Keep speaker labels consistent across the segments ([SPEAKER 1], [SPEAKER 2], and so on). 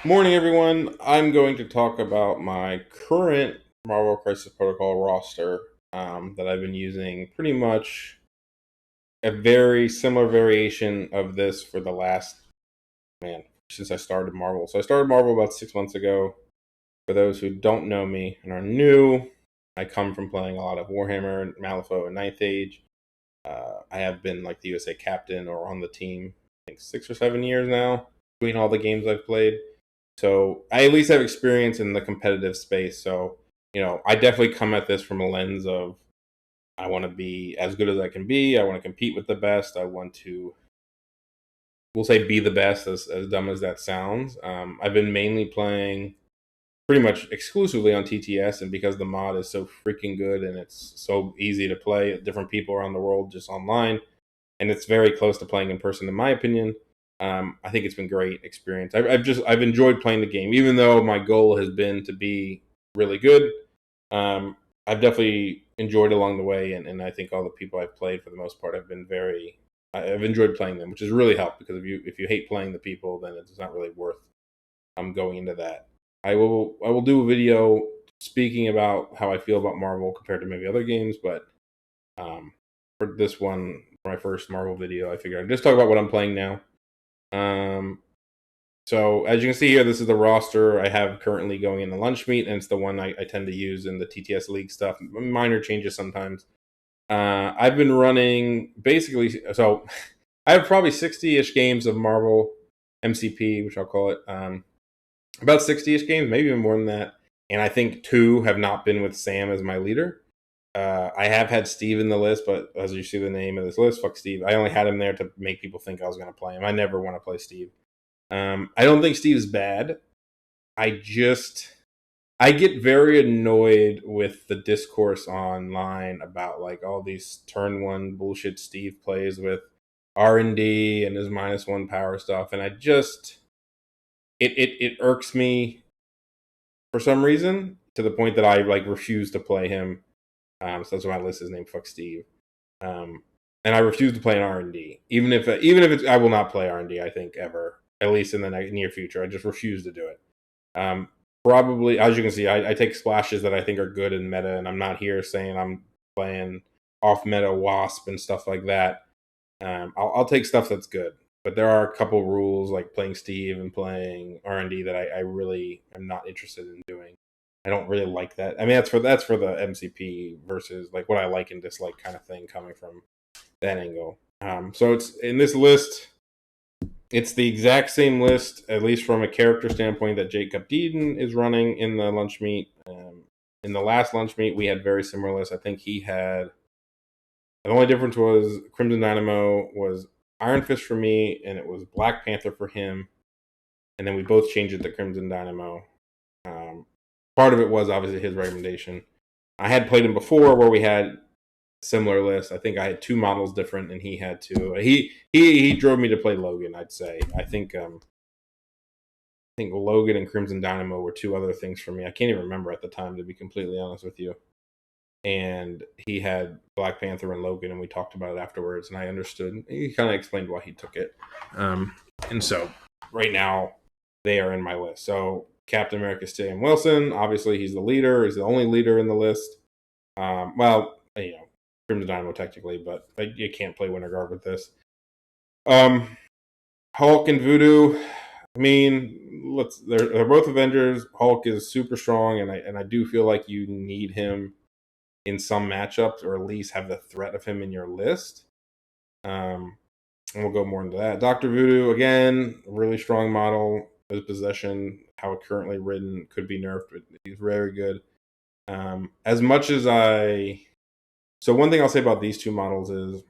[SPEAKER 1] Morning, everyone. I'm going to talk about my current Marvel Crisis Protocol roster that I've been using pretty much a very similar variation of this for the last, man, since I started Marvel. So I started Marvel about 6 months ago. For those who don't know me and are new, I come from playing a lot of Warhammer, Malifaux, and Ninth Age. I have been like the USA captain or on the team, I think 6 or 7 years now, between all the games I've played. So I at least have experience in the competitive space. So, I definitely come at this from a lens of I want to be as good as I can be. I want to compete with the best. I want to, we'll say, be the best, as dumb as that sounds. I've been mainly playing pretty much exclusively on TTS, and because the mod is so freaking good and it's so easy to play at different people around the world just online, and it's very close to playing in person, in my opinion. I think it's been great experience. I've enjoyed playing the game, even though my goal has been to be really good. I've definitely enjoyed along the way, and I think all the people I've played for the most part have been very. I've enjoyed playing them, which has really helped because if you hate playing the people, then it's not really worth going into that. I will do a video speaking about how I feel about Marvel compared to maybe other games, but um, for this one, for my first Marvel video, I figured I'd just talk about what I'm playing now. Um, so as you can see here, this is the roster I have currently going in the lunch meet, and it's the one I tend to use in the TTS League stuff. Minor changes sometimes. I've been running basically, so I have probably 60-ish games of Marvel MCP, which I'll call it. About 60-ish games, maybe even more than that. And I think two have not been with Sam as my leader. I have had Steve in the list, but as you see the name of this list, fuck Steve. I only had him there to make people think I was going to play him. I never want to play Steve. I don't think Steve's bad. I get very annoyed with the discourse online about like all these turn one bullshit Steve plays with R&D and his -1 power stuff, and I just it irks me for some reason to the point that I like refuse to play him. So that's why my list is named Fuck Steve. Um, and I refuse to play an R&D, even if it's I will not play R&D. I think ever, at least in the near future. I just refuse to do it. Um, Probably, as you can see, I take splashes that I think are good in meta, and I'm not here saying I'm playing off meta Wasp and stuff like that. I'll take stuff that's good, but there are a couple rules like playing Steve and playing R&D that I really am not interested in doing. I don't really like that. I mean, that's for the MCP versus like what I like and dislike kind of thing coming from that angle. So it's in this list. It's the exact same list, at least from a character standpoint, that Jacob Deeden is running in the lunch meet. In the last lunch meet, we had very similar lists. I think he had the only difference was Crimson Dynamo was Iron Fist for me, and it was Black Panther for him. And then we both changed it to Crimson Dynamo. Um, Part of it was obviously his recommendation. I had played him before where we had similar lists. I think I had two models different, and he had two. He drove me to play Logan. I'd say. I think Logan and Crimson Dynamo were two other things for me. I can't even remember at the time, to be completely honest with you. And he had Black Panther and Logan, and we talked about it afterwards, and I understood. He kind of explained why he took it. And so right now they are in my list. So Captain America is Sam Wilson. Obviously, he's the leader. He's the only leader in the list. Well, Crimson Dynamo technically, but you can't play Winter Guard with this. Hulk and Voodoo. I mean, they're both Avengers. Hulk is super strong, and I do feel like you need him in some matchups, or at least have the threat of him in your list. And we'll go more into that. Doctor Voodoo again, really strong model. His possession, how it currently ridden, could be nerfed, but he's very good. As much as so one thing I'll say about these two models is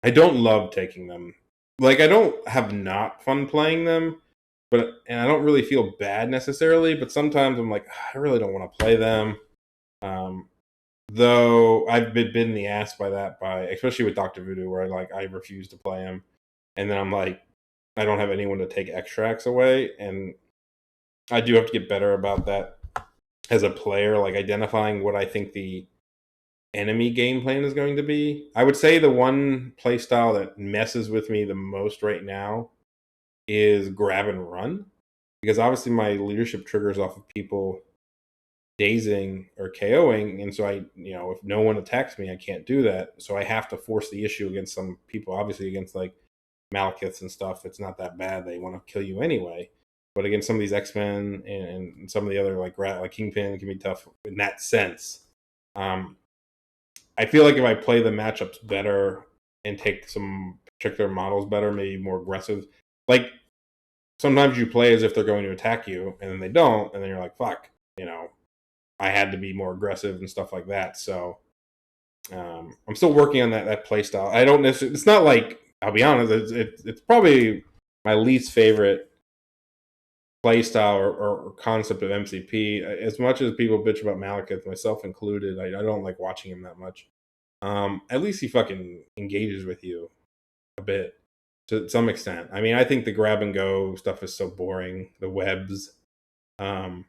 [SPEAKER 1] I don't love taking them. Like I don't have not fun playing them, and I don't really feel bad necessarily. But sometimes I'm like, I really don't want to play them. Though I've been bitten in the ass by that, especially with Doctor Voodoo, where I refuse to play him, and then I'm like, I don't have anyone to take extracts away, and I do have to get better about that as a player, like identifying what I think the enemy game plan is going to be. I would say the one play style that messes with me the most right now is grab and run. because obviously my leadership triggers off of people dazing or KOing, and so if no one attacks me, I can't do that. So I have to force the issue against some people. Obviously, against like Malekiths and stuff, it's not that bad. They want to kill you anyway. But against some of these X-Men and some of the other like Kingpin can be tough in that sense. I feel like if I play the matchups better and take some particular models better, maybe more aggressive, like sometimes you play as if they're going to attack you and then they don't, and then you're like, fuck, I had to be more aggressive and stuff like that. So I'm still working on that play style. I don't necessarily. It's not like, I'll be honest. It's probably my least favorite play style or concept of MCP. As much as people bitch about Malekith, myself included, I don't like watching him that much. At least he fucking engages with you a bit to some extent. I mean, I think the grab and go stuff is so boring. The webs, the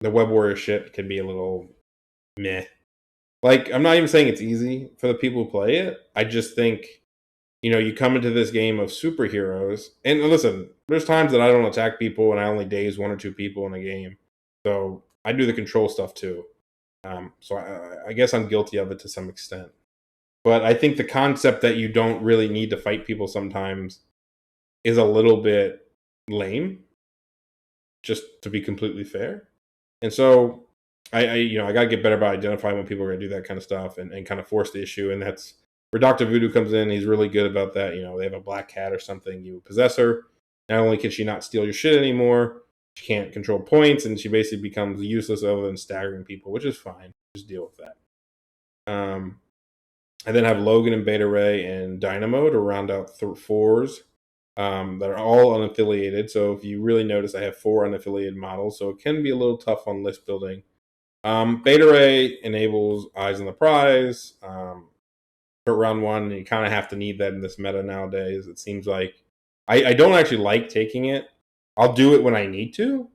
[SPEAKER 1] web warrior shit can be a little meh. Like, I'm not even saying it's easy for the people who play it. I just think, you come into this game of superheroes, and listen, there's times that I don't attack people and I only daze one or two people in a game. So I do the control stuff too. So I guess I'm guilty of it to some extent. But I think the concept that you don't really need to fight people sometimes is a little bit lame, just to be completely fair. And so I got to get better about identifying when people are going to do that kind of stuff and kind of force the issue. And that's where Dr. Voodoo comes in. He's really good about that. They have a black cat or something. You possess her. Not only can she not steal your shit anymore, she can't control points, and she basically becomes useless other than staggering people, which is fine. Just deal with that. I then have Logan and Beta Ray and Dynamo to round out fours that are all unaffiliated. So if you really notice, I have 4 unaffiliated models, so it can be a little tough on list building. Beta Ray enables Eyes on the Prize for round 1. You kind of have to need that in this meta nowadays. It seems like I don't actually like taking it. I'll do it when I need to,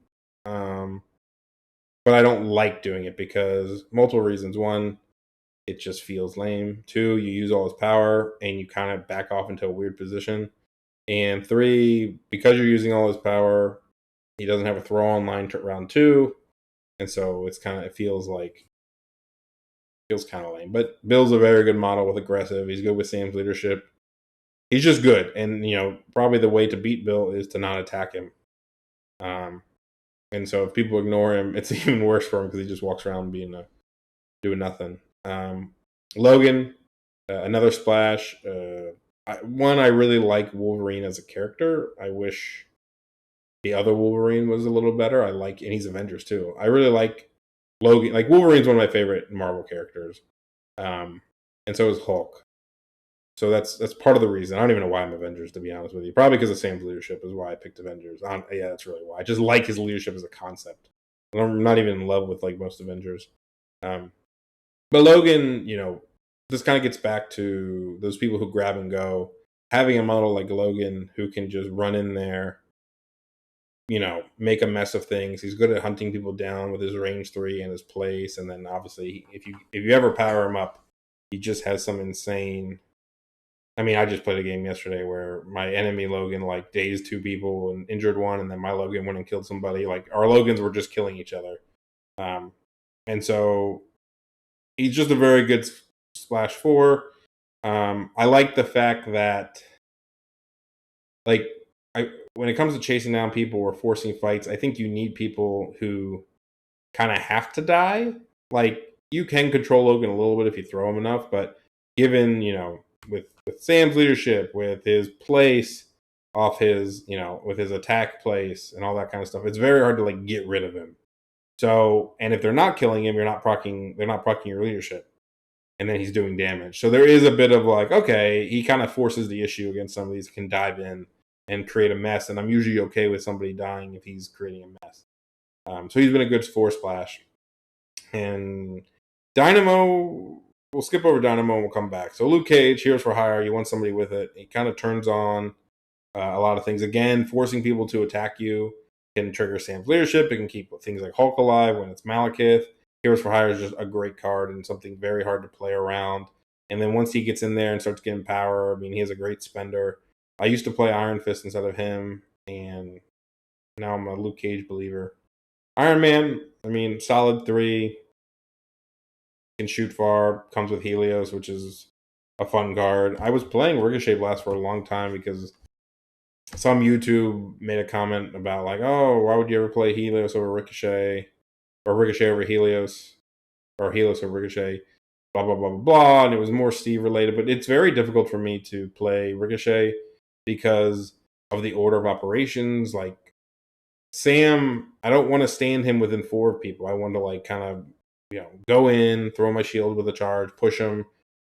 [SPEAKER 1] but I don't like doing it because multiple reasons. 1, it just feels lame. 2, you use all his power and you kind of back off into a weird position. And 3, because you're using all his power, he doesn't have a throw on line to round 2, and so it feels kind of lame. But Bill's a very good model with aggressive. He's good with Sam's leadership. He's just good, and probably the way to beat Bill is to not attack him. And so if people ignore him, it's even worse for him because he just walks around doing nothing. Logan, another splash. I really like Wolverine as a character. I wish the other Wolverine was a little better. And he's Avengers too. I really like Logan. Like, Wolverine's one of my favorite Marvel characters. And so is Hulk. So that's part of the reason. I don't even know why I'm Avengers, to be honest with you. Probably because of Sam's leadership is why I picked Avengers. Yeah, that's really why. I just like his leadership as a concept. I'm not even in love with like most Avengers. But Logan, this kind of gets back to those people who grab and go. Having a model like Logan who can just run in there, make a mess of things. He's good at hunting people down with his range 3 and his place. And then obviously, if you ever power him up, he just has some insane. I mean, I just played a game yesterday where my enemy Logan like dazed 2 people and injured 1, and then my Logan went and killed somebody. Like, our Logans were just killing each other. And so he's just a very good splash 4. I like the fact that, like, when it comes to chasing down people or forcing fights, I think you need people who kind of have to die. Like, you can control Logan a little bit if you throw him enough, but given, with Sam's leadership, with his place off his, with his attack place and all that kind of stuff, it's very hard to like get rid of him. So, and if they're not killing him, they're not proccing your leadership, and then he's doing damage. So there is a bit of like, okay, he kind of forces the issue against some of these, can dive in and create a mess, and I'm usually okay with somebody dying if he's creating a mess. So he's been a good 4 splash. And Dynamo, we'll skip over Dynamo and we'll come back. So Luke Cage, Heroes for Hire, you want somebody with it. He kind of turns on a lot of things. Again, forcing people to attack you can trigger Sam's leadership. It can keep things like Hulk alive when it's Malekith. Heroes for Hire is just a great card and something very hard to play around. And then once he gets in there and starts getting power, I mean, he has a great spender. I used to play Iron Fist instead of him, and Now I'm a Luke Cage believer. Iron Man, I mean, solid 3. Can shoot far. Comes with Helios, which is a fun card. I was playing Ricochet Blast for a long time because some YouTube made a comment about like, oh, why would you ever play Helios over Ricochet, or Ricochet over Helios, or Helios over Ricochet? Blah blah blah blah blah. And it was more Steve related, but it's very difficult for me to play Ricochet because of the order of operations. Like Sam, I don't want to stand him within 4 people. I want to like kind of go in, throw my shield with a charge, push him,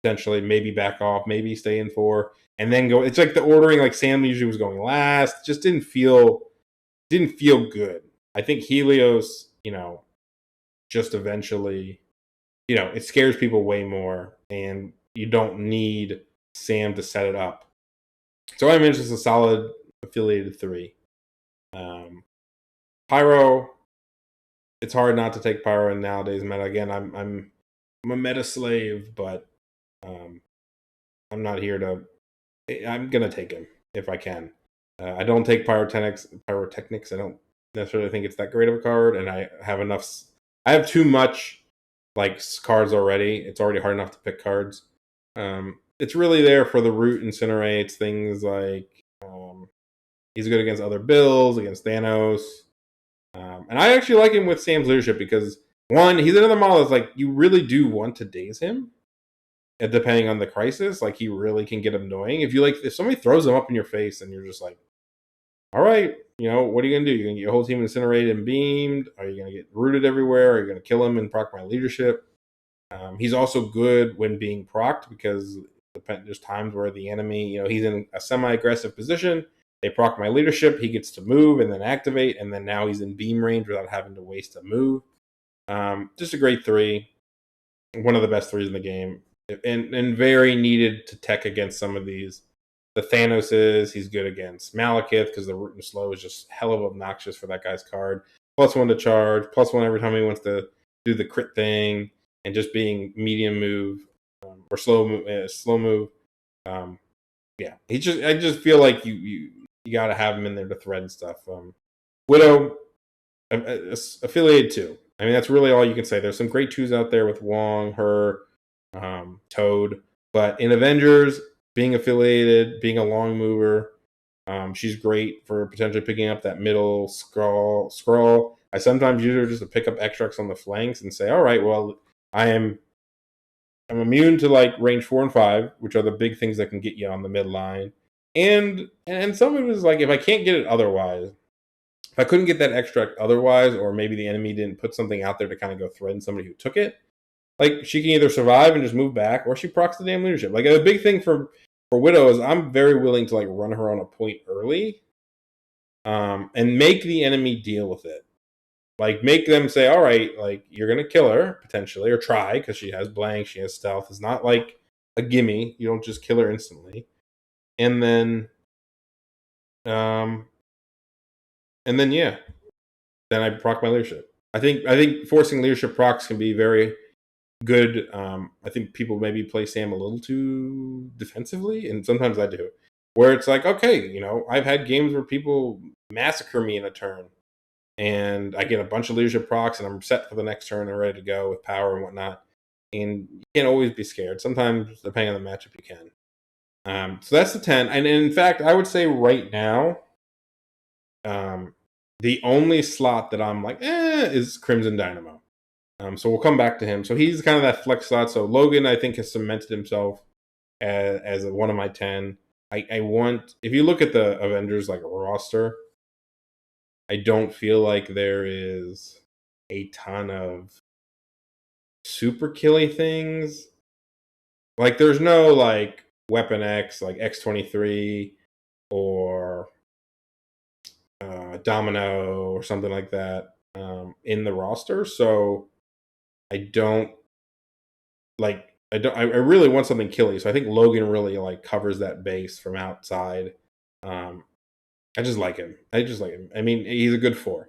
[SPEAKER 1] potentially maybe back off, maybe stay in 4, and then go. It's like the ordering. Like Sam usually was going last. Just didn't feel good. I think Helios, just eventually, it scares people way more, and you don't need Sam to set it up. So I mentioned a solid affiliated 3. Pyro, it's hard not to take Pyro in nowadays meta. Again, I'm a meta slave, but I'm not here to. I'm gonna take him if I can. I don't take pyrotechnics. I don't necessarily think it's that great of a card, and I have enough. I have too much like cards already. It's already hard enough to pick cards. It's really there for the root incinerates things like he's good against other builds, against Thanos. And I actually like him with Sam's leadership because, one, he's another model that's like, you really do want to daze him. And depending on the crisis, like, he really can get annoying. If somebody throws him up in your face and you're just like, all right, what are you going to do? You're going to get your whole team incinerated and beamed? Are you going to get rooted everywhere? Are you going to kill him and proc my leadership? He's also good when being procced because there's times where the enemy, he's in a semi-aggressive position. They proc my leadership. He gets to move and then activate, and then now he's in beam range without having to waste a move. Just a great 3. One of the best 3s in the game. And very needed to tech against some of these. The Thanos he's good against Malekith because the root and slow is just hell of obnoxious for that guy's card. +1 to charge, +1 every time he wants to do the crit thing, and just being medium move or slow move. Yeah, I just feel like you got to have him in there to thread stuff. Widow, affiliated 2. I mean, that's really all you can say. There's some great 2s out there with Wong, her, Toad, but in Avengers, being affiliated, being a long mover, she's great for potentially picking up that middle scroll. I sometimes use her just to pick up extracts on the flanks and say, all right, well, I'm immune to like range 4 and 5, which are the big things that can get you on the midline. And some of it is like, if I can't get it otherwise, if I couldn't get that extract otherwise, or maybe the enemy didn't put something out there to kind of go threaten somebody who took it, like she can either survive and just move back, or she procs the damn leadership. Like a big thing for Widow is I'm very willing to like run her on a point early, and make the enemy deal with it. Like make them say, all right, like you're gonna kill her potentially, or try, because she has blank, she has stealth. It's not like a gimme. You don't just kill her instantly. And then yeah. Then I proc my leadership. I think forcing leadership procs can be very good. I think people maybe play Sam a little too defensively, and sometimes I do. Where it's like, okay, I've had games where people massacre me in a turn, and I get a bunch of leadership procs, and I'm set for the next turn and ready to go with power and whatnot. And you can't always be scared. Sometimes, depending on the matchup, you can. So that's the 10. And in fact, I would say right now, the only slot that I'm like, is Crimson Dynamo. So we'll come back to him. So he's kind of that flex slot. So Logan, I think, has cemented himself as one of my 10. I want, if you look at the Avengers like roster, I don't feel like there is a ton of super killy things. Like there's no like Weapon X, like X-23 or Domino or something like that in the roster. So I really want something killy. So I think Logan really like covers that base from outside. I just like him. I mean, he's a good 4.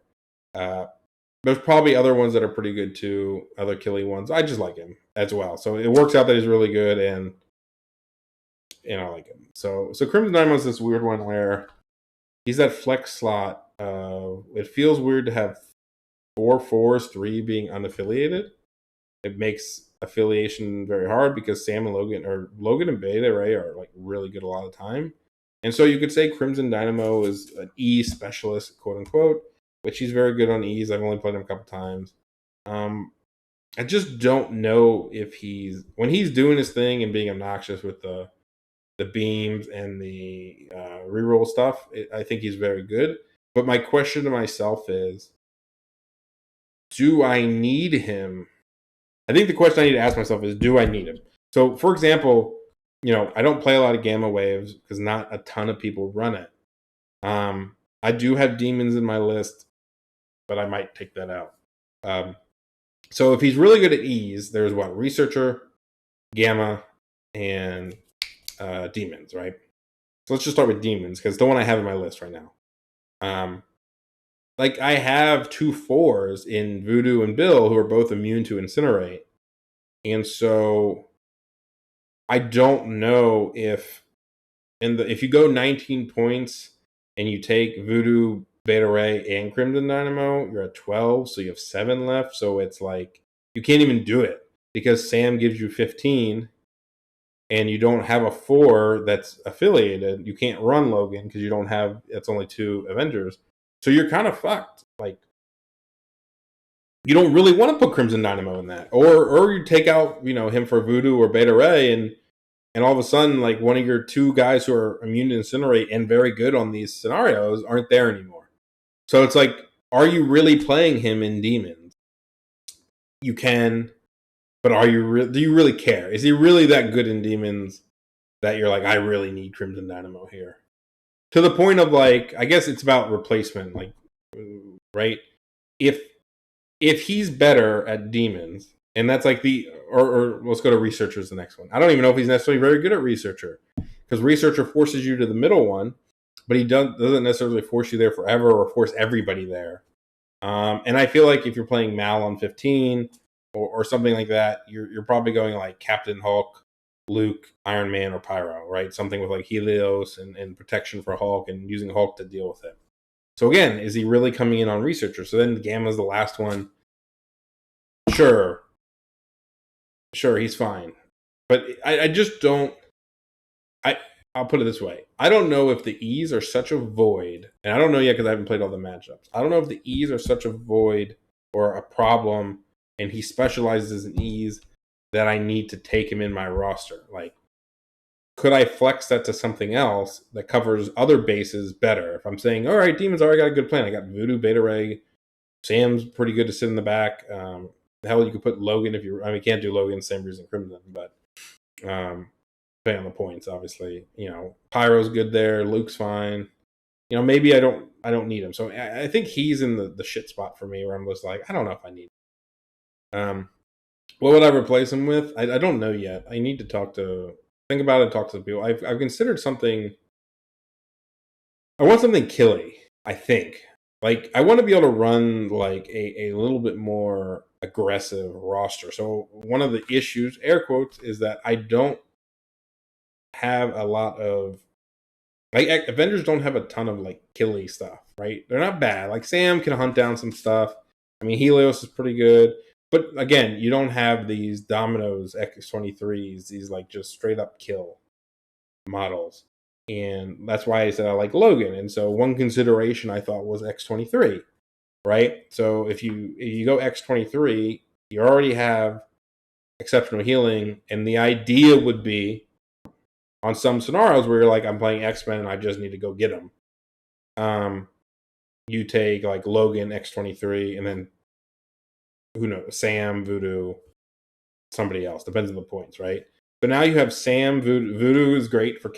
[SPEAKER 1] There's probably other ones that are pretty good too, other killy ones. I just like him as well. So it works out that he's really good, and I like him. So Crimson Dynamo is this weird one where he's that flex slot It feels weird to have 4 4s, 3 being unaffiliated. It makes affiliation very hard because Sam and Logan and Beta Ray are like really good a lot of the time. And so you could say Crimson Dynamo is an E specialist, quote unquote, which he's very good on E's. I've only played him a couple times. I just don't know if when he's doing his thing and being obnoxious with the beams and the reroll stuff. I think he's very good. But my question to myself is, do I need him? I think the question I need to ask myself is, do I need him? So, for example, I don't play a lot of Gamma Waves because not a ton of people run it. I do have demons in my list, but I might take that out. So if he's really good at E's, there's Researcher, Gamma, and demons, right? So let's just start with demons because the one I have in my list right now. Like I have 2 4s in Voodoo and Bill who are both immune to Incinerate, and so I don't know if if you go 19 points and you take Voodoo, Beta Ray, and Crimson Dynamo, you're at 12, so you have 7 left. So it's like you can't even do it because Sam gives you 15. And you don't have a 4 that's affiliated, you can't run Logan because you don't have. It's only 2 Avengers, so you're kind of fucked. Like, you don't really want to put Crimson Dynamo in that, or you take out him for Voodoo or Beta Ray, and all of a sudden, like one of your 2 guys who are immune to Incinerate and very good on these scenarios aren't there anymore. So it's like, are you really playing him in Demons? You can. But do you really care? Is he really that good in Demons that you're like, I really need Crimson Dynamo here? To the point of like, I guess it's about replacement, like, right? If he's better at Demons, and that's like or let's go to Researcher's the next one. I don't even know if he's necessarily very good at Researcher, because Researcher forces you to the middle one, but he doesn't necessarily force you there forever or force everybody there. And I feel like if you're playing Mal on 15 or something like that, you're probably going like Captain Hulk, Luke, Iron Man, or Pyro, right? Something with like Helios and protection for Hulk and using Hulk to deal with it. So again, is he really coming in on Researcher? So then Gamma's the last one. Sure, he's fine. But I just don't... I'll put it this way. I don't know if the E's are such a void, and I don't know yet because I haven't played all the matchups. I don't know if the E's are such a void or a problem, and he specializes in E's, that I need to take him in my roster. Like, could I flex that to something else that covers other bases better? If I'm saying, all right, Demons already got a good plan. I got Voodoo, Beta Ray, Sam's pretty good to sit in the back. Hell, you could put Logan if you... I mean, you can't do Logan the same reason Crimson, but... depending on the points, obviously. Pyro's good there. Luke's fine. Maybe I don't need him. So I think he's in the shit spot for me, where I'm just like, I don't know if I need him. What would I replace him with? I don't know yet. I need to think about it and talk to the people. I've considered something. I want something killy, I think. Like, I want to be able to run like a little bit more aggressive roster. So one of the issues, air quotes, is that I don't have a lot of, like, Avengers don't have a ton of like killy stuff, right? They're not bad. Like, Sam can hunt down some stuff. I mean, Helios is pretty good, but again, you don't have these Dominoes X23s, these like just straight up kill models, and that's why I said I like Logan. And so one consideration I thought was X23, right? So if you go X23, you already have exceptional healing, and the idea would be, on some scenarios where you're like, I'm playing X-Men and I just need to go get them, you take like Logan, X23, and then who knows, Sam, Voodoo, somebody else. Depends on the points, right? But now you have Sam. Voodoo is great for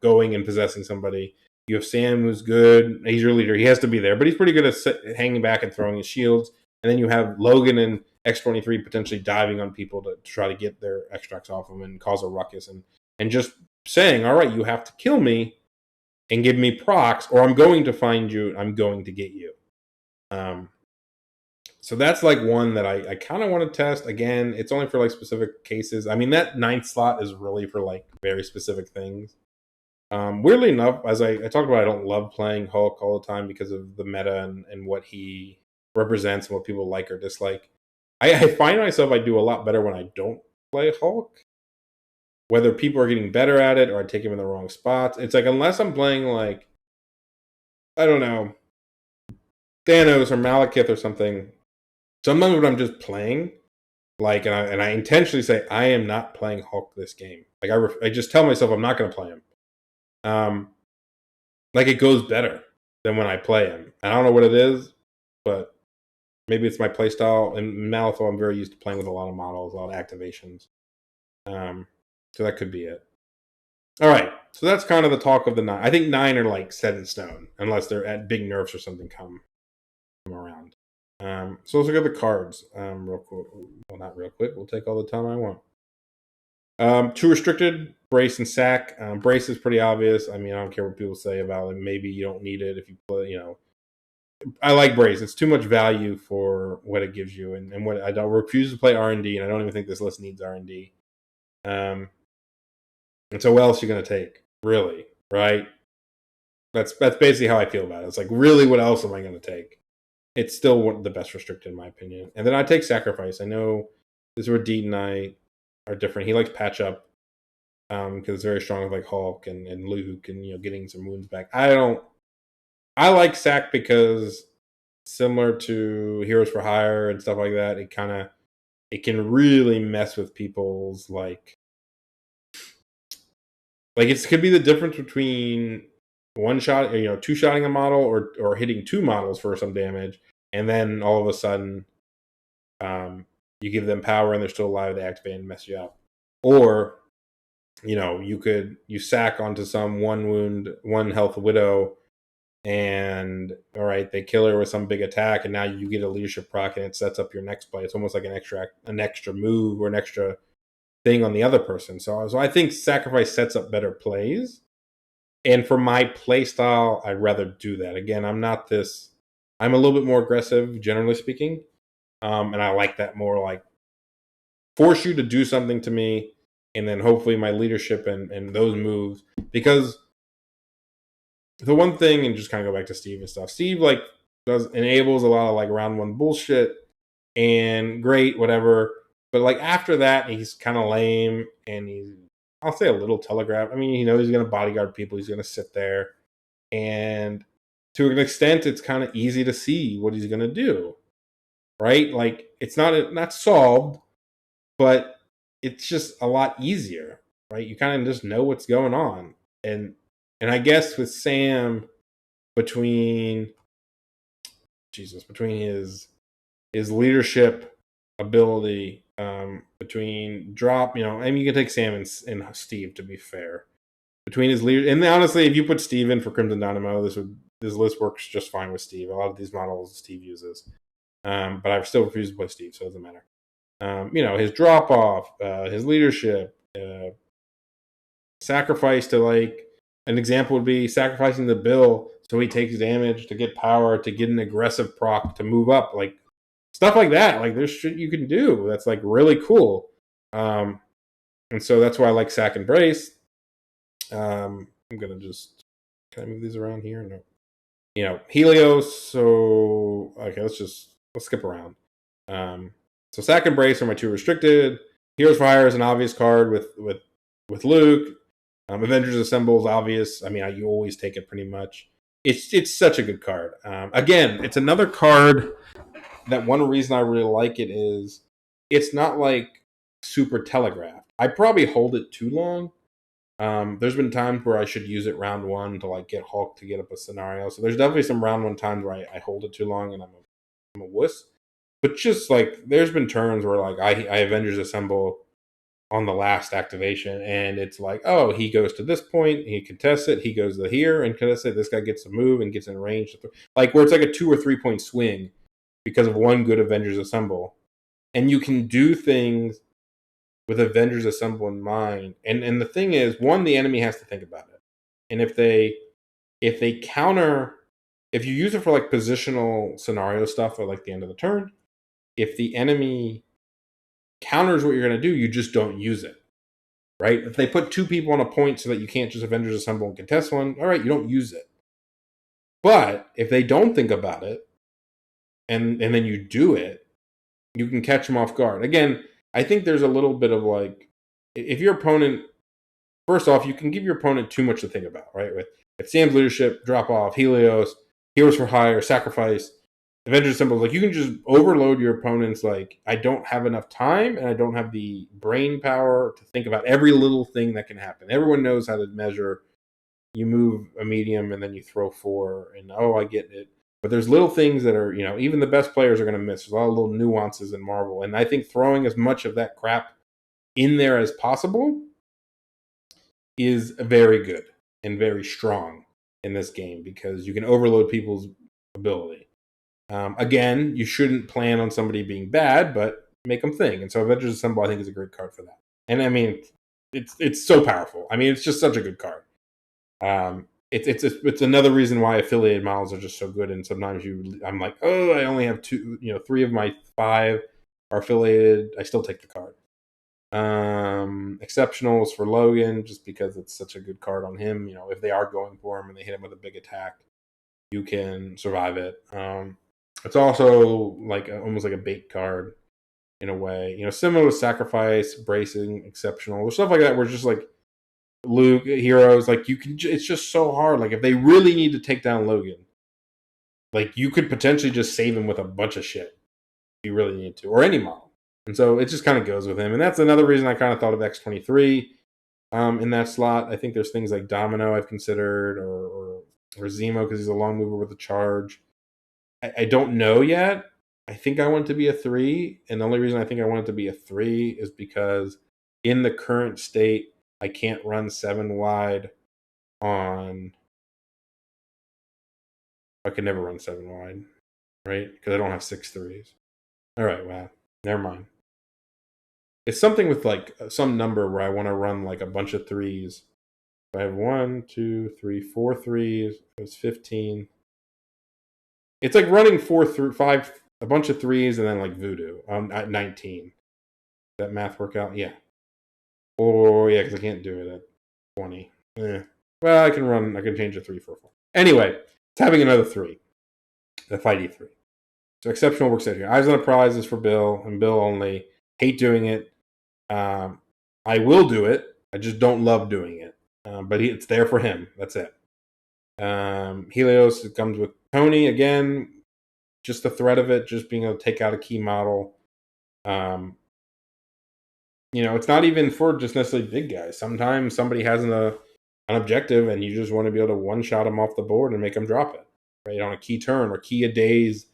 [SPEAKER 1] going and possessing somebody. You have Sam, who's good. He's your leader. He has to be there, but he's pretty good at hanging back and throwing his shields. And then you have Logan and X23 potentially diving on people to try to get their extracts off them and cause a ruckus, and just saying, all right, you have to kill me and give me procs, or I'm going to find you and I'm going to get you. So that's like one that I kind of want to test. Again, it's only for like specific cases. I mean, that 9th slot is really for like very specific things. Weirdly enough, as I talked about, I don't love playing Hulk all the time because of the meta and what he represents and what people like or dislike. I find myself I do a lot better when I don't play Hulk. Whether people are getting better at it or I take him in the wrong spots, it's like unless I'm playing like I don't know Thanos or Malekith or something. Sometimes when I'm just playing, like, and I intentionally say I am not playing Hulk this game. Like I just tell myself I'm not going to play him. Um, like it goes better than when I play him. I don't know what it is, but maybe it's my playstyle. And Malifaux, I'm very used to playing with a lot of models, a lot of activations. So that could be it. All right, so that's kind of the talk of the 9. I think 9 are like set in stone, unless they're at big nerfs or something come around. So let's look at the cards real quick. Well, not real quick. We'll take all the time I want. 2 restricted, brace and sack. Brace is pretty obvious. I mean, I don't care what people say about it. Maybe you don't need it if you play, I like brace. It's too much value for what it gives you, and what I don't refuse to play R&D, and I don't even think this list needs R&D. And so, what else are you going to take? Really, right? That's basically how I feel about it. It's like, really, what else am I going to take? It's still one of the best restricted, in my opinion. And then I take sacrifice. I know this is where Deed and I are different. He likes patch up because it's very strong with like Hulk and Luke and getting some wounds back. I like sack because similar to Heroes for Hire and stuff like that, it can really mess with people's it could be the difference between one shot, two shotting a model or hitting 2 models for some damage, and then all of a sudden, you give them power and they're still alive, they activate and mess you up. Or, you sack onto some 1 wound, 1 health widow, and all right, they kill her with some big attack, and now you get a leadership proc and it sets up your next play. It's almost like an extra move or an extra thing on the other person. So I think sacrifice sets up better plays. And for my play style, I'd rather do that. Again, I'm a little bit more aggressive, generally speaking. And I like that more, like force you to do something to me, and then hopefully my leadership and those moves. Because the one thing, and just kind of go back to Steve and stuff, Steve enables a lot of like round 1 bullshit, and great, whatever. But like after that, he's kind of lame, and I'll say a little telegraph. I mean, he's going to bodyguard people. He's going to sit there, and to an extent, it's kind of easy to see what he's going to do, right? Like it's not solved, but it's just a lot easier, right? You kind of just know what's going on, and I guess with Sam, between his leadership ability, between drop, I mean, you can take Sam and Steve, to be fair. Between his leader, and honestly, if you put Steve in for Crimson Dynamo, this list works just fine with Steve. A lot of these models Steve uses, but I still refuse to play Steve, so it doesn't matter. His drop off, his leadership, sacrifice to an example would be sacrificing the Bill so he takes damage to get power, to get an aggressive proc, to move up, like stuff like that. Like there's shit you can do that's like really cool. And so that's why I like sack and brace. I'm gonna can I move these around here? No. Helios. So okay, let's skip around. So sack and brace are my 2 restricted. Heroes for Hire is an obvious card with Luke. Avengers Assemble is obvious. I mean, you always take it pretty much. It's such a good card. Again, it's another card that one reason I really like it is it's not like super telegraphed. I probably hold it too long. There's been times where I should use it round 1 to get Hulk to get up a scenario. So there's definitely some round 1 times where I hold it too long and I'm a wuss. But just there's been turns where I Avengers Assemble on the last activation, and it's like, oh, he goes to this point, he contests it, he goes to here and contests it, this guy gets a move and gets in range. Where it's like a 2 or 3 point swing because of one good Avengers Assemble. And you can do things with Avengers Assemble in mind. And the thing is, one, the enemy has to think about it. And if they counter, if you use it for positional scenario stuff at the end of the turn, if the enemy counters what you're going to do, you just don't use it. right? If they put 2 people on a point so that you can't just Avengers Assemble and contest one, all right, you don't use it. But if they don't think about it, and then you do it, you can catch them off guard. Again, I think there's a little bit of like, if your opponent, first off, you can give your opponent too much to think about, right? With Sam's leadership, drop off, Helios, Heroes for Hire, Sacrifice, Avengers Symbols, like you can just overload your opponent's like, I don't have enough time and I don't have the brain power to think about every little thing that can happen. Everyone knows how to measure. You move a medium and then you throw 4 and I get it. But there's little things that are, even the best players are going to miss. There's a lot of little nuances in Marvel. And I think throwing as much of that crap in there as possible is very good and very strong in this game because you can overload people's ability. Again, you shouldn't plan on somebody being bad, but make them think. And so Avengers Assemble, I think, is a great card for that. And I mean, it's so powerful. I mean, it's just such a good card. It's another reason why affiliated models are just so good. And sometimes I'm like, oh, I only have 2, 3 of my 5 are affiliated. I still take the card. Exceptionals for Logan, just because it's such a good card on him. If they are going for him and they hit him with a big attack, you can survive it. It's also like almost like a bait card in a way. Similar to Sacrifice, Bracing, Exceptional, or stuff like that. Where it's just like Luke, Heroes, like you can. It's just so hard. Like if they really need to take down Logan, like you could potentially just save him with a bunch of shit if you really need to, or any model. And so it just kind of goes with him. And that's another reason I kind of thought of X-23 in that slot. I think there's things like Domino I've considered, or Zemo because he's a long mover with a charge. I don't know yet. I think I want it to be a 3. And the only reason I think I want it to be a 3 is because in the current state, I can't run 7 wide on... I can never run 7 wide, right? Because I don't have 6 3s. All right, wow. Never mind. It's something with like some number where I want to run like a bunch of 3s. I have 1, 2, 3, 4 3s. It's 15. It's like running 4 through 5, a bunch of 3s, and then like Voodoo at 19. Does that math work out? Yeah. Or yeah, because I can't do it at 20. Well, I can change a 3 for a 4. Anyway, it's having another 3. The Fighty 3. So Exceptional works out here. Eyes on the Prize is for Bill, and Bill only. Hate doing it. I will do it. I just don't love doing it. But it's there for him. That's it. Helios comes with Tony again. Just the threat of it, just being able to take out a key model. It's not even for just necessarily big guys. Sometimes somebody has an objective, and you just want to be able to one-shot them off the board and make them drop it, right, on a key turn, or kill a day's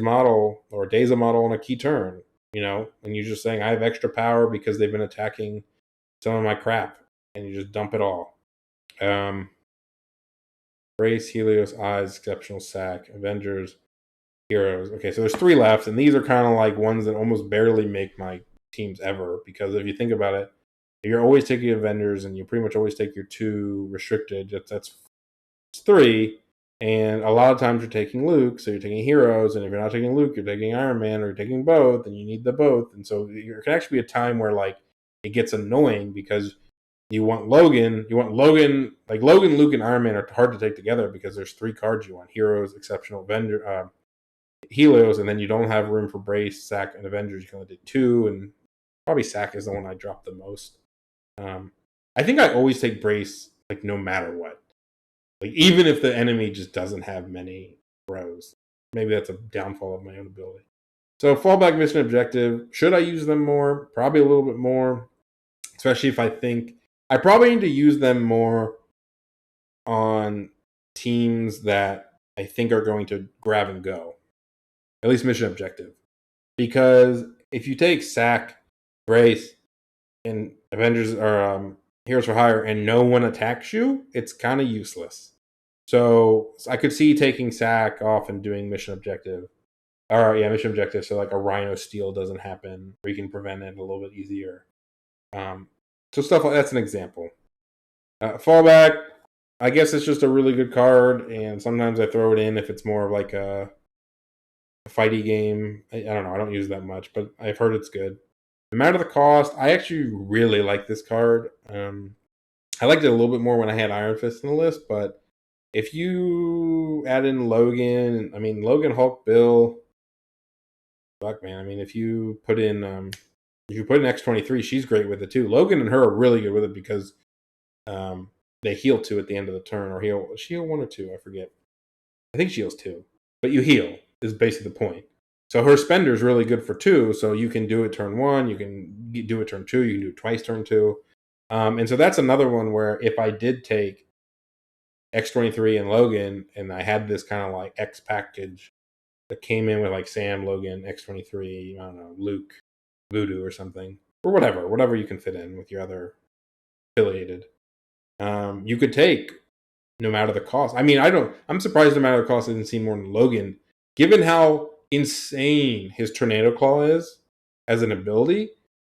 [SPEAKER 1] model, or a days a model on a key turn. And you're just saying, I have extra power because they've been attacking some of my crap, and you just dump it all. Brace, Helios, Eyes, Exceptional, Sack, Avengers, Heroes. Okay, so there's 3 left, and these are kind of like ones that almost barely make my teams ever, because if you think about it, you're always taking Avengers, and you pretty much always take your 2 restricted. That's 3. And a lot of times you're taking Luke, so you're taking Heroes, and if you're not taking Luke, you're taking Iron Man, or you're taking both, and you need the both. And so there can actually be a time where like it gets annoying because you want Logan, like Logan, Luke, and Iron Man are hard to take together because there's 3 cards you want: Heroes, Exceptional, Avenger, Helios, and then you don't have room for Brace, Sack, and Avengers. You can only do 2, and probably Sack is the one I drop the most. I think I always take Brace, like no matter what. Like even if the enemy just doesn't have many throws. Maybe that's a downfall of my own ability. So fallback, mission, objective. Should I use them more? Probably a little bit more. Especially if I think I probably need to use them more on teams that I think are going to grab and go. At least mission objective. Because if you take Sack, Brace, and Avengers or Heroes for Hire and no one attacks you, it's kind of useless. So I could see taking Sack off and doing mission objective. Mission objective, so like a Rhino steal doesn't happen, or you can prevent it a little bit easier. So stuff like that's an example. Fallback, I guess it's just a really good card, and sometimes I throw it in if it's more of like a fighty game. I don't know, I don't use it that much, but I've heard it's good. no matter the cost, I actually really like this card. I liked it a little bit more when I had Iron Fist in the list, but if you add in Logan, I mean Logan, Hulk, Bill, fuck man, I mean if you put in X-23, she's great with it too. Logan and her are really good with it because they heal 2 at the end of the turn, or she heal 1 or 2, I forget. I think she heals 2, but you heal is basically the point. So her spender is really good for 2, so you can do it turn 1, you can do it turn 2, you can do it twice turn 2. And so that's another one where if I did take X-23 and Logan, and I had this kind of like X package that came in with like Sam, Logan, X-23, I don't know, Luke, Voodoo or something, or whatever you can fit in with your other affiliated. You could take no matter the cost. I mean, I'm surprised no matter the cost I didn't see more than Logan, given how insane his Tornado Claw is as an ability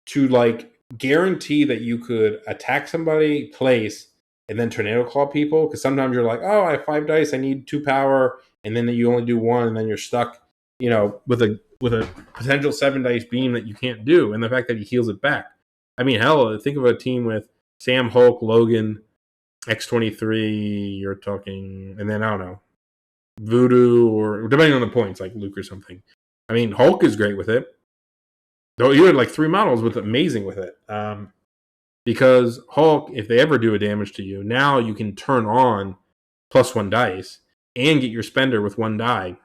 [SPEAKER 1] to like guarantee that you could attack somebody, place, and then Tornado Claw people. Because sometimes you're like, oh, I have 5 dice, I need 2 power, and then you only do 1, and then you're stuck, with a potential 7 dice beam that you can't do, and the fact that he heals it back. I mean, hell, think of a team with Sam, Hulk, Logan, X-23, you're talking, and then I don't know, Voodoo, or depending on the points, like Luke or something. I mean, Hulk is great with it. Though you had like 3 models with amazing with it. Because Hulk, if they ever do a damage to you, now you can turn on +1 dice and get your spender with 1 die.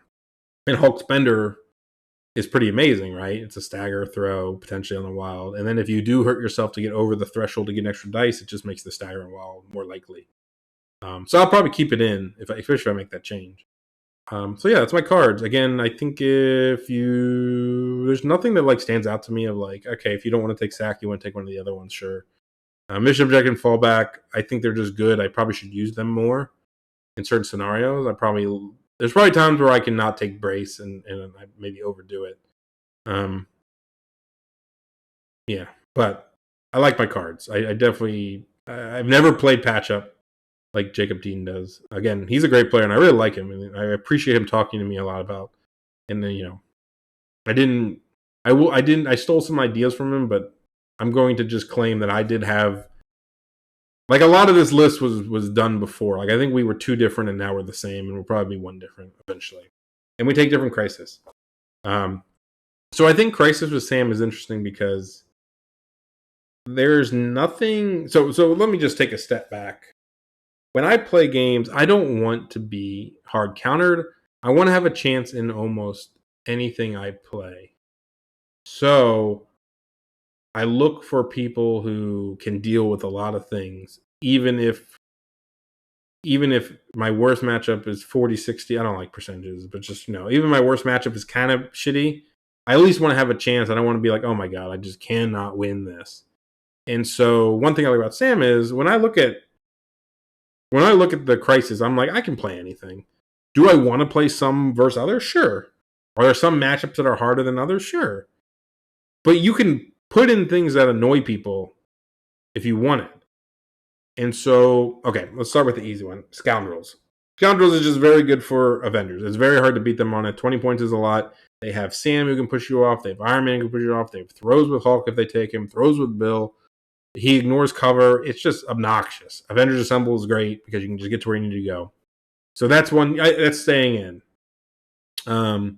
[SPEAKER 1] And Hulk spender is pretty amazing, right? It's a stagger throw, potentially on the wild. And then if you do hurt yourself to get over the threshold to get an extra dice, it just makes the stagger and wild more likely. So I'll probably keep it in, especially if I make that change. So yeah, that's my cards. Again, I think there's nothing that like stands out to me of like, okay, if you don't want to take sack, you want to take one of the other ones, sure. Mission objective and fallback, I think they're just good. I probably should use them more in certain scenarios. There's probably times where I can not take brace and I maybe overdo it. Yeah, but I like my cards. I've never played patch up like Jacob Dean does. Again, he's a great player and I really like him, and I appreciate him talking to me a lot about. And then I stole some ideas from him, but I'm going to just claim that I did have, like, a lot of this list was done before. Like, I think we were 2 different and now we're the same, and we'll probably be 1 different eventually. And we take different crisis. So I think crisis with Sam is interesting because there's nothing. So let me just take a step back. When I play games, I don't want to be hard countered. I want to have a chance in almost anything I play. So I look for people who can deal with a lot of things, even if my worst matchup is 40-60. I don't like percentages, but just, even my worst matchup is kind of shitty. I at least want to have a chance. I don't want to be like, oh my God, I just cannot win this. And so one thing I like about Sam is when I look at the crisis, I'm like, I can play anything. Do I want to play some versus others? Sure. Are there some matchups that are harder than others? Sure. But you can put in things that annoy people if you want it. And so, okay, let's start with the easy one. Scoundrels. Scoundrels is just very good for Avengers. It's very hard to beat them on it. 20 points is a lot. They have Sam who can push you off. They have Iron Man who can push you off. They have throws with Hulk if they take him. Throws with Bill. He ignores cover. It's just obnoxious. Avengers Assemble is great because you can just get to where you need to go. So that's one. That's staying in.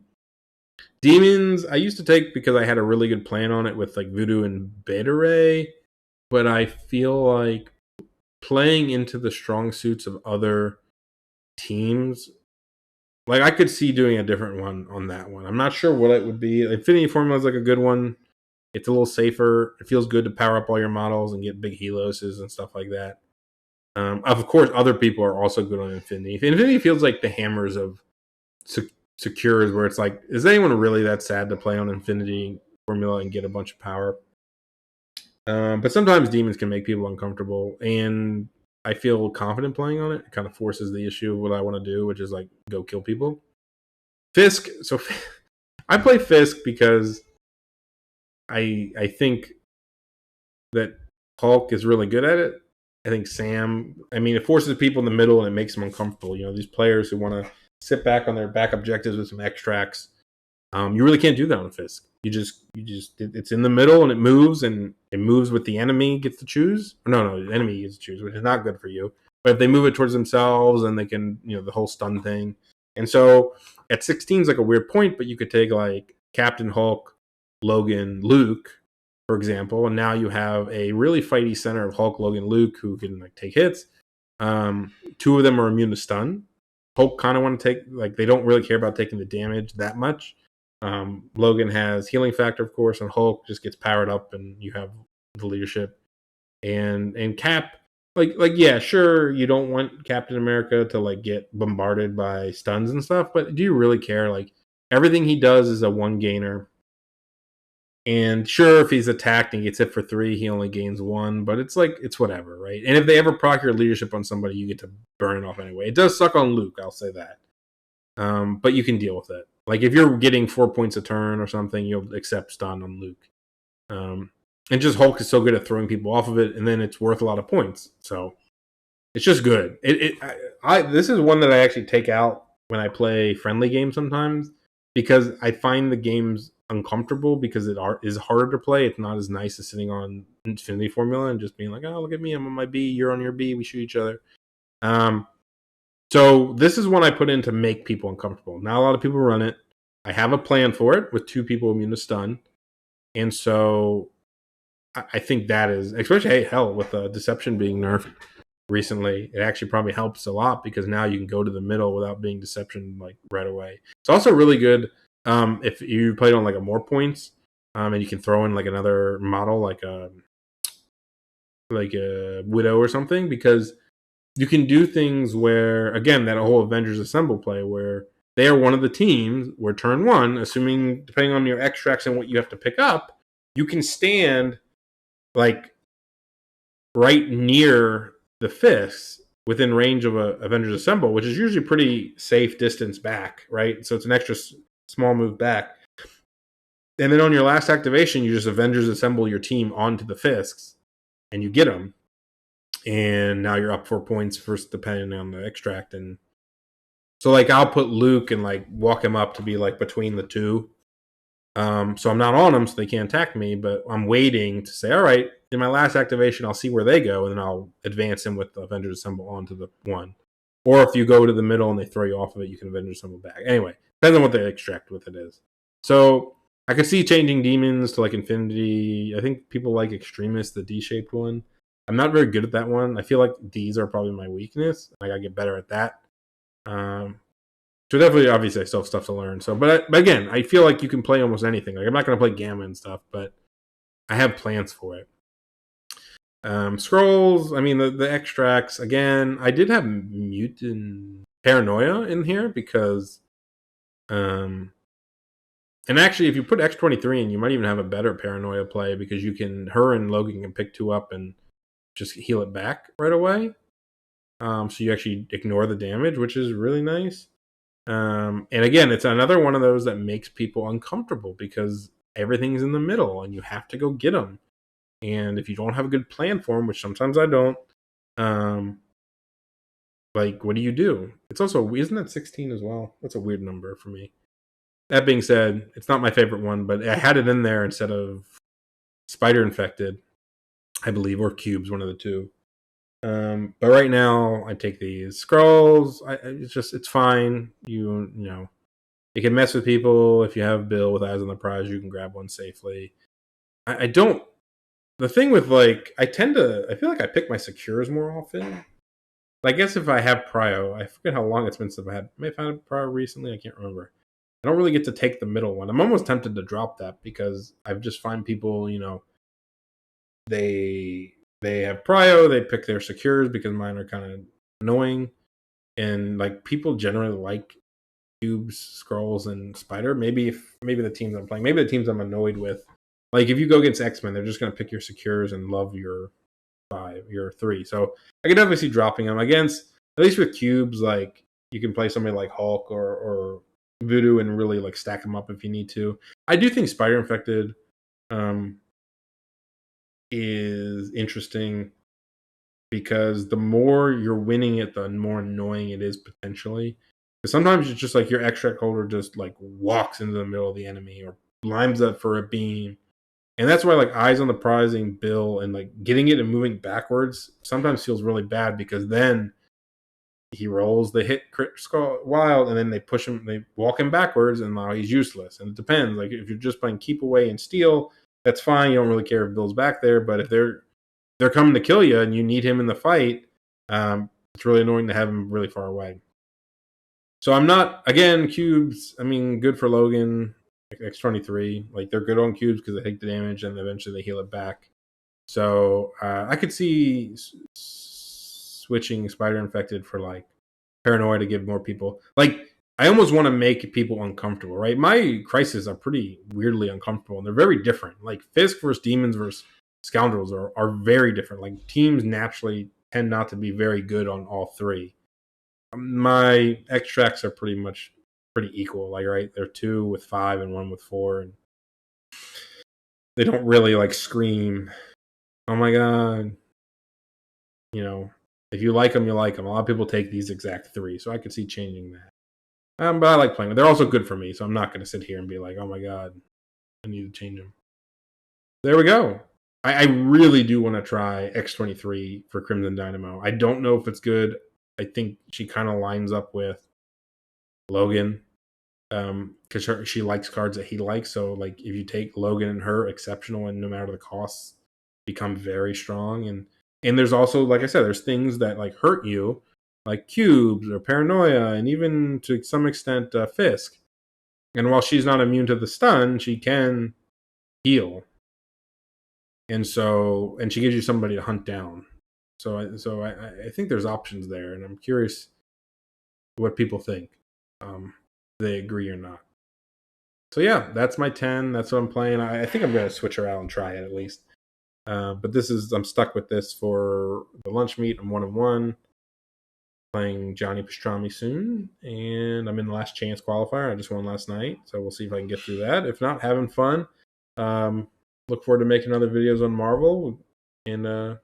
[SPEAKER 1] Demons, I used to take because I had a really good plan on it with like Voodoo and Beta Ray. But I feel like playing into the strong suits of other teams, like I could see doing a different one on that one. I'm not sure what it would be. Infinity Formula is like a good one. It's a little safer. It feels good to power up all your models and get big heloses and stuff like that. Of course, other people are also good on Infinity. Infinity feels like the hammers of Secures, where it's like, is anyone really that sad to play on Infinity Formula and get a bunch of power? But sometimes demons can make people uncomfortable, and I feel confident playing on it. It kind of forces the issue of what I want to do, which is like go kill people. Fisk. So I play Fisk because I think that Hulk is really good at it. I think Sam, it forces people in the middle and it makes them uncomfortable. These players who want to sit back on their back objectives with some extracts. You really can't do that on Fisk. it's in the middle and it moves with the enemy gets to choose. No, the enemy gets to choose, which is not good for you. But if they move it towards themselves, and they can, the whole stun thing. And so at 16 is like a weird point, but you could take like Captain Hulk, Logan, Luke, for example, and now you have a really fighty center of Hulk, Logan, Luke who can like take hits. Two of them are immune to stun. Hulk kind of want to take, like, they don't really care about taking the damage that much. Logan has healing factor, of course, and Hulk just gets powered up, and you have the leadership. And Cap, like yeah, sure, you don't want Captain America to like get bombarded by stuns and stuff, but do you really care? Like, everything he does is a one gainer. And sure, if he's attacked and gets hit for 3, he only gains 1, but it's like, it's whatever, right? And if they ever proc your leadership on somebody, you get to burn it off anyway. It does suck on Luke, I'll say that. But you can deal with it. Like, if you're getting 4 points a turn or something, you'll accept stun on Luke. And just Hulk is so good at throwing people off of it, and then it's worth a lot of points. So it's just good. This is one that I actually take out when I play friendly games sometimes, because I find the games uncomfortable because it is harder to play. It's not as nice as sitting on Infinity Formula and just being like, oh, look at me, I'm on my B, you're on your B, we shoot each other. So this is one I put in to make people uncomfortable. Not a lot of people run it. I have a plan for it with 2 people immune to stun. And so I think that is, especially, hell, with Deception being nerfed recently, it actually probably helps a lot, because now you can go to the middle without being Deception like right away. It's also really good if you played on like a more points, and you can throw in like another model, like a Widow or something, because you can do things where, again, that whole Avengers Assemble play, where they are one of the teams where turn 1, assuming, depending on your extracts and what you have to pick up, you can stand like right near the fists within range of a Avengers Assemble, which is usually pretty safe distance back, right? So it's an extra small move back. And then on your last activation, you just Avengers Assemble your team onto the fists, and you get them. And now you're up 4 points first, depending on the extract. And so, like, I'll put Luke and like walk him up to be like between the 2. So I'm not on them, so they can't attack me, but I'm waiting to say, all right, in my last activation, I'll see where they go, and then I'll advance him with the Avengers Assemble onto the 1. Or if you go to the middle and they throw you off of it, you can Avengers Assemble back. Anyway, depends on what they extract with it is. So I could see changing demons to like Infinity. I think people like Extremist, the D-shaped one. I'm not very good at that one. I feel like Ds are probably my weakness. I gotta get better at that. So definitely, obviously, I still have stuff to learn. So, but again, I feel like you can play almost anything. Like, I'm not going to play Gamma and stuff, but I have plans for it. Scrolls, I mean, the extracts, again, I did have Mutant Paranoia in here because, and actually, if you put X-23 in, you might even have a better Paranoia play, because her and Logan can pick 2 up and just heal it back right away. So you actually ignore the damage, which is really nice. And again, it's another one of those that makes people uncomfortable, because everything's in the middle and you have to go get them. And if you don't have a good plan for them, which sometimes I don't, like, what do you do? It's also, isn't that 16 as well? That's a weird number for me. That being said, it's not my favorite one, but I had it in there instead of Spider Infected, I believe, or Cubes, one of the 2. But right now, I take these Skrulls. It's fine. You know, it can mess with people. If you have Bill with Eyes on the Prize, you can grab one safely. I don't. The thing with, like, I feel like I pick my secures more often. I guess if I have Prio, I forget how long it's been since I may have had Prio recently. I can't remember. I don't really get to take the middle one. I'm almost tempted to drop that, because I just find people, they have Prio, they pick their secures, because mine are kind of annoying. And like, people generally like Cubes, Scrolls, and Spider. Maybe the teams I'm playing, maybe the teams I'm annoyed with. Like, if you go against X-Men, they're just going to pick your secures and love your 5, your 3. So I can definitely see dropping them against, at least with Cubes, like, you can play somebody like Hulk or Voodoo and really like stack them up if you need to. I do think Spider Infected is interesting, because the more you're winning it, the more annoying it is potentially. Because sometimes it's just like your extract holder just like walks into the middle of the enemy, or
[SPEAKER 2] lines up for a beam. And that's why like eyes on the prizing Bill and like getting it and moving backwards sometimes feels really bad, because then he rolls the hit crit skull wild and then they push him, they walk him backwards, and now he's useless. And it depends. Like if you're just playing keep away and steal, that's fine. You don't really care if Bill's back there. But if they're coming to kill you and you need him in the fight, it's really annoying to have him really far away. So I'm not, again, cubes, I mean, good for Logan, X23. Like, they're good on cubes because they take the damage and eventually they heal it back. So I could see switching Spider Infected for, like, Paranoia to give more people. Like, I almost want to make people uncomfortable, right? My crises are pretty weirdly uncomfortable, and they're very different. Like, Fisk versus Demons versus Scoundrels are very different. Like, teams naturally tend not to be very good on all three. My extracts are pretty equal. Like, right, they're 2 with 5 and 1 with 4, and they don't really like scream, "Oh my god!" You know, if you like them, you like them. A lot of people take these exact 3, so I could see changing that. But I like playing them. They're also good for me, so I'm not going to sit here and be like, "Oh my god, I need to change them." There we go. I really do want to try X23 for Crimson Dynamo. I don't know if it's good. I think she kind of lines up with Logan, because she likes cards that he likes. So like if you take Logan and her, exceptional, and no matter the costs, become very strong. And there's also, like I said, there's things that like hurt you, like cubes or paranoia, and even to some extent Fisk. And while she's not immune to the stun, she can heal. And she gives you somebody to hunt down. So I think there's options there, and I'm curious what people think. They agree or not. So yeah, that's my 10. That's what I'm playing. I think I'm going to switch her out and try it at least. But I'm stuck with this for the lunch meet. I'm 1-1. Playing Johnny Pastrami soon, and I'm in the last chance qualifier. I just won last night, so we'll see if I can get through that. If not, having fun. Look forward to making other videos on Marvel. And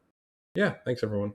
[SPEAKER 2] yeah, thanks everyone.